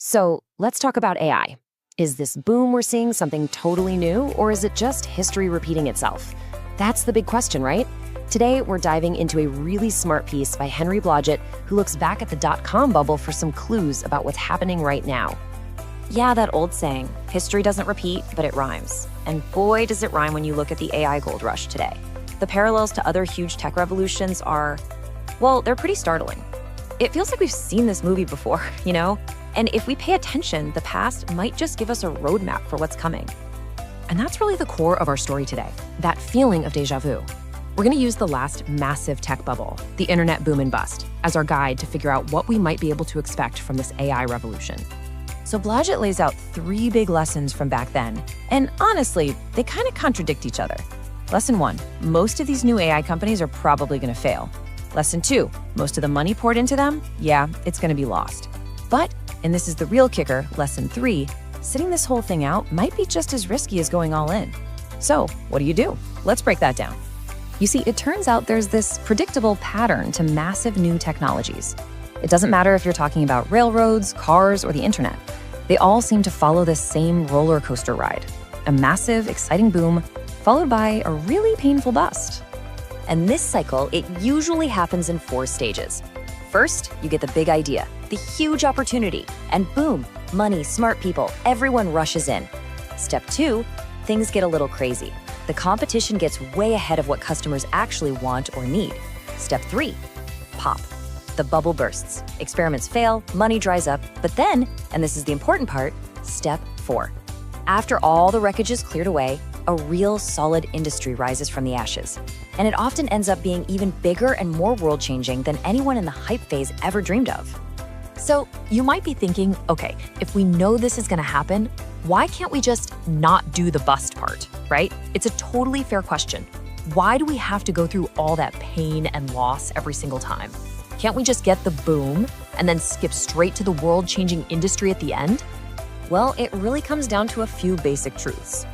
So let's talk about AI. Is this boom we're seeing something totally new, or is it just history repeating itself? That's the big question, right? Today, we're diving into a really smart piece by Henry Blodgett, who looks back at the dot-com bubble for some clues about what's happening right now. Yeah, that old saying, history doesn't repeat, but it rhymes. And boy, does it rhyme when you look at the AI gold rush today. The parallels to other huge tech revolutions are, well, they're pretty startling. It feels like we've seen this movie before, you know? And if we pay attention, the past might just give us a roadmap for what's coming. And that's really the core of our story today, that feeling of déjà vu. We're going to use the last massive tech bubble, the internet boom and bust, as our guide to figure out what we might be able to expect from this AI revolution. So Blodgett lays out 3 big lessons from back then, and honestly, they kind of contradict each other. Lesson 1, most of these new AI companies are probably going to fail. Lesson 2, most of the money poured into them, yeah, it's going to be lost. But, and this is the real kicker, lesson 3, sitting this whole thing out might be just as risky as going all in. So, what do? Let's break that down. You see, it turns out there's this predictable pattern to massive new technologies. It doesn't matter if you're talking about railroads, cars, or the internet. They all seem to follow this same roller coaster ride. A massive, exciting boom, followed by a really painful bust. And this cycle, it usually happens in 4 stages. First, you get the big idea, the huge opportunity, and boom, money, smart people, everyone rushes in. Step 2, things get a little crazy. The competition gets way ahead of what customers actually want or need. Step 3, pop. The bubble bursts, experiments fail, money dries up, but then, and this is the important part, step 4. After all the wreckage is cleared away, a real solid industry rises from the ashes. And it often ends up being even bigger and more world-changing than anyone in the hype phase ever dreamed of. So you might be thinking, okay, if we know this is going to happen, why can't we just not do the bust part, right? It's a totally fair question. Why do we have to go through all that pain and loss every single time? Can't we just get the boom and then skip straight to the world-changing industry at the end? Well, it really comes down to a few basic truths.